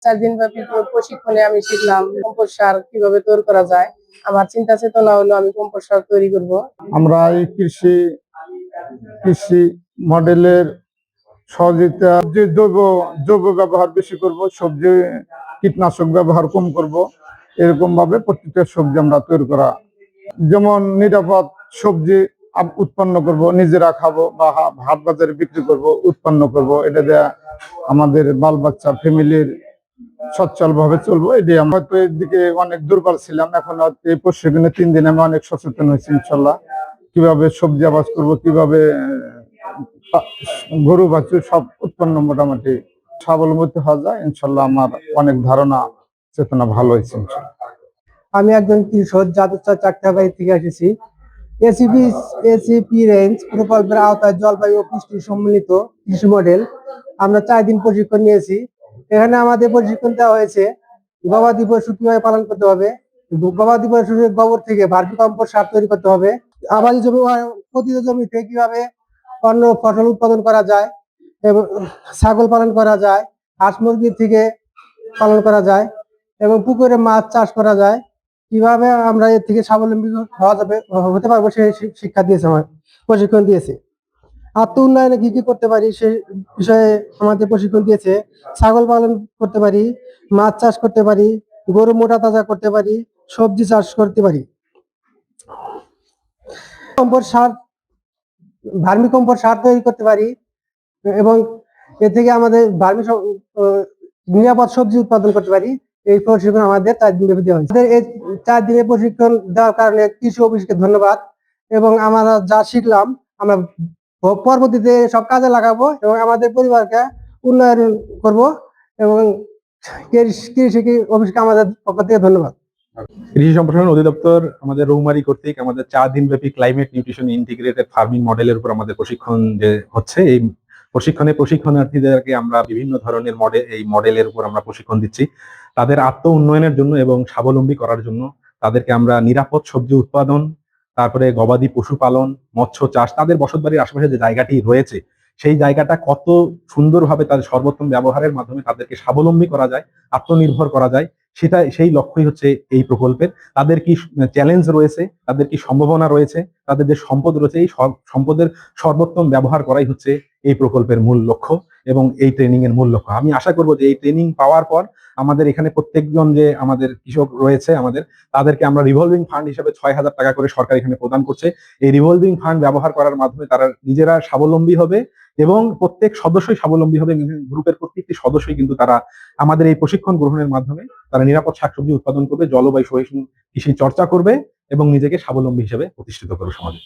4 দিন ব্যাপী প্রশিক্ষণে আমি শিখলাম কম্পোস্ট সার কিভাবে তৈরি করা যায়। আমার চিন্তা চেতনা হলো আমি কম্পোস্ট সার তৈরি করব। আমরা এই কৃষি মডেলের সহযোগিতা যে জৈব ব্যবহার বেশি করব, সবজি কীটনাশক ব্যবহার কম করব, এরকম ভাবে প্রত্যেকটা সবজি আমরা তৈরি করা, যেমন নিরাপদ সবজি উৎপন্ন করব, নিজেরা খাবো বা হাট বাজারে বিক্রি করব, উৎপন্ন করব। এটা দিয়ে আমাদের বাল বাচ্চা ফ্যামিলির সচ্ছল ভাবে চলবো। এটি আমরা তো এর দিকে অনেক দুর্বল ছিলাম, এখন এই প্রশিক্ষণে 3 দিন আমি অনেক সচেতন হয়েছি ইনশাল্লাহ। কিভাবে সবজি আবাদ করবো, কিভাবে গরু বাছুর সব উৎপন্ন মোটামুটি স্বাবলম্বী হওয়া যায় ইনশাল্লাহ। আমার অনেক ধারণা চেতনা ভালো হয়েছে ইনশাল্লাহ। আমি একজন কৃষক জাদুচর চাকতাবাড়ি থেকে এসেছি। এসিপি রেঞ্জ প্রকল্পের আওতায় জলবায়ু ও পুষ্টি সম্মিলিত কৃষি মডেল আমরা 4 দিন প্রশিক্ষণ নিয়েছি। এখানে আমাদের প্রশিক্ষণ দেওয়া হয়েছে গবাদি পশু কিভাবে পালন করতে হবে, গবাদি পশুর গোবর থেকে ভার্মি কম্পোস্ট সার তৈরি করতে হবে, আবাদি জমি পতিত জমিতে কিভাবে অন্য ফসল উৎপাদন করা যায় এবং ছাগল পালন করা যায়, হাঁস মুরগি থেকে পালন করা যায় এবং পুকুরে মাছ চাষ করা যায়, কিভাবে আমরা এর থেকে স্বাবলম্বী হতে পারবো সেই শিক্ষা দিয়েছে, আমার প্রশিক্ষণ দিয়েছে। আত্ম উন্নয়নে কি কি করতে পারি সে বিষয়ে আমাদের প্রশিক্ষণ দিয়েছে। ছাগল পালন করতে পারি, মাছ চাষ করতে পারি, গরু মোটা তাজা করতে পারি, সবজি চাষ করতে পারি, কম্পোস্ট সার ভার্মি কম্পোস্ট সার তৈরি করতে পারি এবং এ থেকে আমাদের নিরাপদ সবজি উৎপাদন করতে পারি। এই প্রশিক্ষণ আমাদের 4 দিন ব্যাপী দেওয়া হয়েছে। এই 4 দিনের প্রশিক্ষণ দেওয়ার কারণে কৃষি অফিসকে ধন্যবাদ। এবং আমরা যা শিখলাম আমরা পরবর্তীতে সব কাজে লাগাবো এবং আমাদের পরিবারকে উন্নয়ন করব। এবং কৃষি অফিসকে আমাদের পক্ষ থেকে ধন্যবাদ। কৃষি সম্প্রসারণ অধিদপ্তর আমাদের রৌমারী কর্তৃক আমাদের 4 দিন ব্যাপী ক্লাইমেট নিউট্রিশন ইন্টিগ্রেটেড ফার্মিং মডেলের উপর আমাদের প্রশিক্ষণ যে হচ্ছে, এই প্রশিক্ষণার্থীদেরকে আমরা বিভিন্ন ধরনের মডেলের উপর আমরা প্রশিক্ষণ দিচ্ছি তাদের আত্ম উন্নয়নের জন্য এবং স্বাবলম্বী করার জন্য। তাদেরকে আমরা নিরাপদ সবজি উৎপাদন, তারপরে গবাদি পশু পালন, মৎস্য চাষ, তাদের বসতবাড়ির আশেপাশে যে জায়গাটি রয়েছে সেই জায়গাটা কত সুন্দরভাবে তাদের সর্বোত্তম ব্যবহারের মাধ্যমে তাদেরকে স্বাবলম্বী করা যায়, আত্মনির্ভর করা যায়, সেই লক্ষ্যই হচ্ছে এই প্রকল্পের। তাদের কি চ্যালেঞ্জ রয়েছে, তাদের কি সম্ভাবনা রয়েছে, তাদের যে সম্পদ রয়েছে, এই সম্পদের সর্বোত্তম ব্যবহার করাই হচ্ছে এই প্রকল্পের মূল লক্ষ্য এবং এই ট্রেনিং এর মূল লক্ষ্য। আমি আশা করবো যে এই ট্রেনিং পাওয়ার পর আমাদের এখানে প্রত্যেকজন যে আমাদের কৃষক রয়েছে তাদেরকে আমরা রিভলভিং ফান্ড হিসেবে 6,000 টাকা করে সরকার এখানে প্রদান করছে। এই রিভলভিং ফান্ড ব্যবহার করার মাধ্যমে তারা নিজেরা স্বাবলম্বী হবে এবং প্রত্যেক সদস্যই স্বাবলম্বী হবে। গ্রুপের প্রত্যেকটি সদস্যই কিন্তু তারা আমাদের এই প্রশিক্ষণ গ্রহণের মাধ্যমে তারা নিরাপদ শাকসবজি উৎপাদন করবে, জলবায়ু সহিষ্ণু কৃষি চর্চা করবে এবং নিজেকে স্বাবলম্বী হিসেবে প্রতিষ্ঠিত করবে সমাজে।